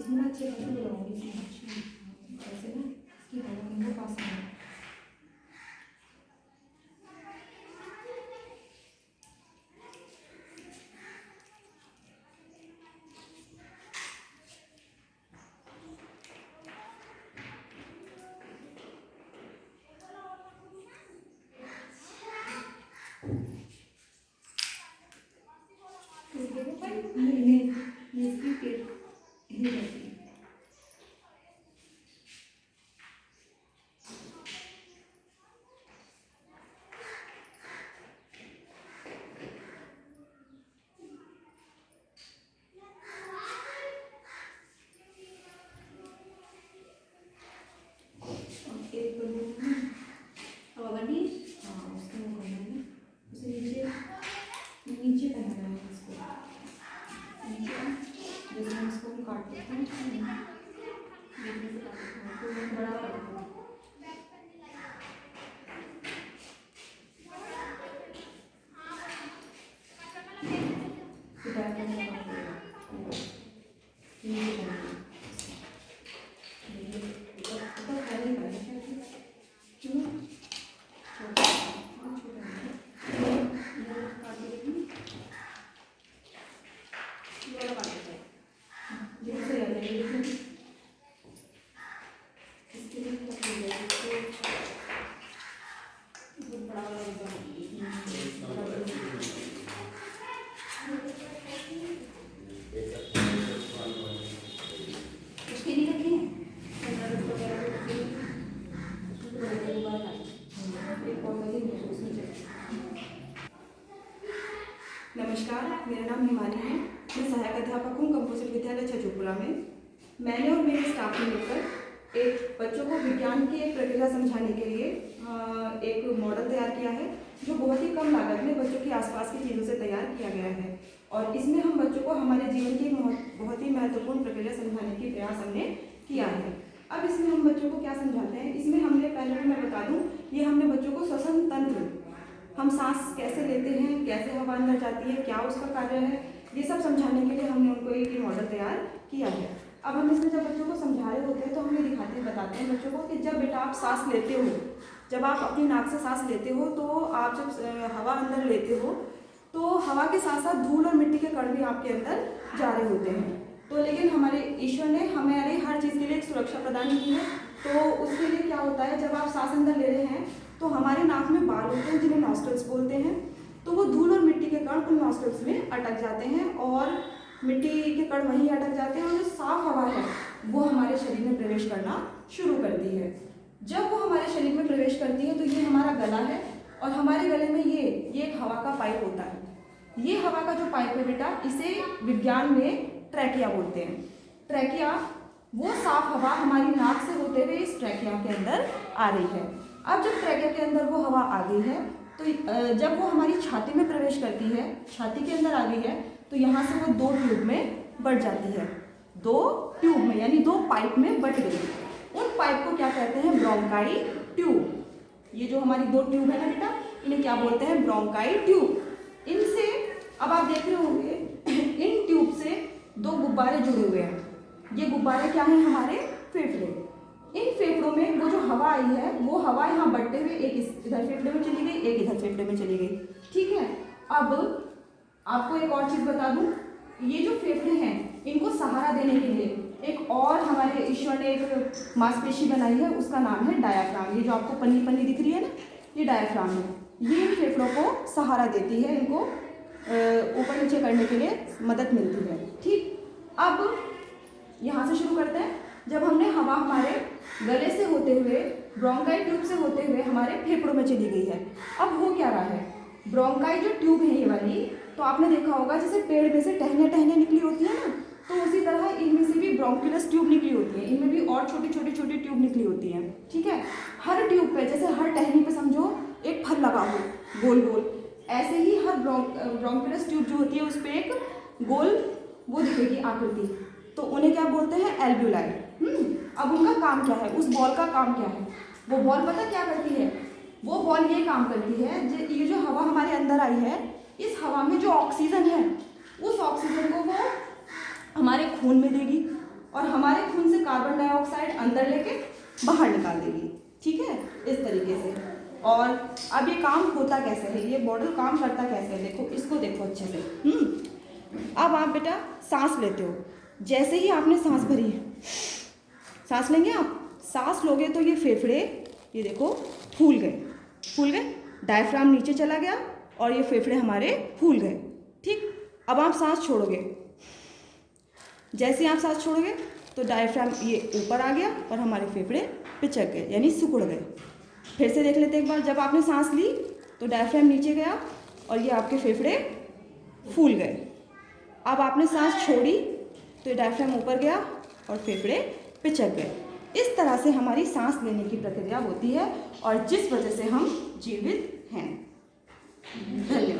इसमें अच्छे खासे लगाऊंगी, इसमें अच्छी ऐसे ना इसकी हवा इनको पास करना। इसकी पेट हिल जाती है। एक हवा बनी, हाँ उसका वो करना है, उसे नीचे नीचे बनाना है इसको, नीचे जैसे हम इसको भी काट देते हैं, देखने से काट देते हैं तो बड़ा कर देते हैं। फिर करने का काम करेगा, नीचे बनाना है। नमस्कार, मेरा नाम हिमानी है। मैं सहायक अध्यापक हूँ कंपोजिट विद्यालय छजूपुरा में। मैंने और मेरे स्टाफ ने मिलकर एक बच्चों को विज्ञान की एक प्रक्रिया समझाने के लिए एक मॉडल तैयार किया है, जो बहुत ही कम लागत में बच्चों के आसपास की चीज़ों से तैयार किया गया है। और इसमें हम बच्चों को हमारे जीवन की बहुत ही महत्वपूर्ण प्रक्रिया समझाने की प्रयास हमने किया है। अब इसमें हम बच्चों को क्या समझाते हैं, इसमें हमने पहले तो मैं बता दूँ, ये हमने बच्चों को श्वसन तंत्र, हम सांस कैसे लेते हैं, कैसे हवा अंदर जाती है, क्या उसका कार्य है, ये सब समझाने के लिए हमने उनको एक मॉडल तैयार किया है। अब हम इसमें जब बच्चों को समझा रहे होते हैं तो हम ये दिखाते बताते हैं बच्चों को कि जब बेटा आप सांस लेते हो, जब आप अपनी नाक से सांस लेते हो, तो आप जब हवा अंदर लेते हो तो हवा के साथ साथ धूल और मिट्टी के कण भी आपके अंदर जा रहे होते हैं। तो लेकिन हमारे ईश्वर ने हमारे हर चीज़ के लिए एक सुरक्षा प्रदान की है। तो उसके लिए क्या होता है, जब आप सांस अंदर ले रहे हैं तो हमारे नाक में बाल होते हैं जिन्हें नॉस्ट्रल्स बोलते हैं। तो वो धूल और मिट्टी के कण उन नॉस्ट्रल्स में अटक जाते हैं और मिट्टी के कण वहीं अटक जाते हैं, और जो साफ हवा है वो हमारे शरीर में प्रवेश करना शुरू करती है। जब वो हमारे शरीर में प्रवेश करती है तो ये हमारा गला है, और हमारे गले में ये एक हवा का पाइप होता है। ये हवा का जो पाइप है बेटा, इसे विज्ञान में ट्रैकिया बोलते हैं। ट्रैकिया वो साफ हवा हमारी नाक से होते हुए इस ट्रैकिया के अंदर आ रही है। अब जब ट्रैकिया के अंदर वो हवा आ गई है तो जब वो हमारी छाती में प्रवेश करती है, छाती के अंदर आ गई है, तो यहाँ से वो 2 ट्यूब में बढ़ जाती है। 2 ट्यूब में यानी 2 पाइप में बट गई। उन पाइप को क्या कहते हैं, ब्रोंकाई ट्यूब। ये जो हमारी 2 ट्यूब है ना बेटा, इन्हें क्या बोलते हैं, ब्रोंकाई ट्यूब। इनसे अब आप देख रहे होंगे इन ट्यूब से 2 गुब्बारे जुड़े हुए हैं। ये गुब्बारे क्या हैं, हमारे फेफड़े। इन फेफड़ों में वो जो हवा आई है, वो हवा यहाँ बढ़ते हुए एक इधर फेफड़े में चली गई, एक इधर फेफड़े में चली गई। ठीक है। अब आपको एक और चीज़ बता दूँ, ये जो फेफड़े हैं इनको सहारा देने के लिए एक और हमारे ईश्वर ने एक मांसपेशी बनाई है, उसका नाम है डायाफ्राम। ये जो आपको पन्नी पन्नी दिख रही है ना, ये डायाफ्राम है। ये इन फेफड़ों को सहारा देती है, इनको ऊपर नीचे करने के लिए मदद मिलती है। ठीक। अब यहाँ से शुरू करते हैं। जब हमने हवा हमारे गले से होते हुए, ब्रोंकाई ट्यूब से होते हुए हमारे फेफड़ों में चली गई है। अब हो क्या रहा है, ब्रोंकाई जो ट्यूब है ये वाली, तो आपने देखा होगा जैसे पेड़ में से टहनियाँ निकली होती है ना, तो उसी तरह इनमें से भी ब्रोंकुलस ट्यूब निकली होती है। इनमें भी और छोटी छोटी ट्यूब निकली होती हैं। ठीक है। हर ट्यूब पे, जैसे हर टहनी पे समझो एक फल लगा हो गोल गोल, ऐसे ही हर ब्रोंकुलस ट्यूब जो होती है उस पर एक गोल वो दिखेगी आकृति, तो उन्हें क्या बोलते हैं, एल्ब्यूलाई। अब उनका काम क्या है, उस बॉल का काम क्या है, वो बॉल पता क्या करती है, वो बॉल ये काम करती है, ये जो हवा हमारे अंदर आई है, इस हवा में जो ऑक्सीजन है, उस ऑक्सीजन को वो हमारे खून में देगी। और हमारे खून से कार्बन डाइऑक्साइड अंदर लेके बाहर निकाल देगी। ठीक है, इस तरीके से। और अब ये काम होता कैसे है, ये बॉटल काम करता कैसे है, देखो इसको देखो अच्छे से। अब आप बेटा सांस लेते हो, जैसे ही आपने सांस भरी, सांस लेंगे आप, सांस लोगे तो ये फेफड़े ये देखो फूल गए, डायफ्राम नीचे चला गया और ये फेफड़े हमारे फूल गए। ठीक, अब आप सांस छोड़ोगे, जैसे ही आप सांस छोड़ोगे तो डायफ्राम ये ऊपर आ गया और हमारे फेफड़े पिचक गए यानी सिकुड़ गए। फिर से देख लेते हैं एक बार, जब आपने सांस ली तो डायफ्राम नीचे गया और ये आपके फेफड़े फूल गए। अब आपने सांस छोड़ी तो डायफ्राम ऊपर गया और फेफड़े पिचक गए। इस तरह से हमारी सांस लेने की प्रक्रिया होती है और जिस वजह से हम जीवित हैं। धन्यवाद।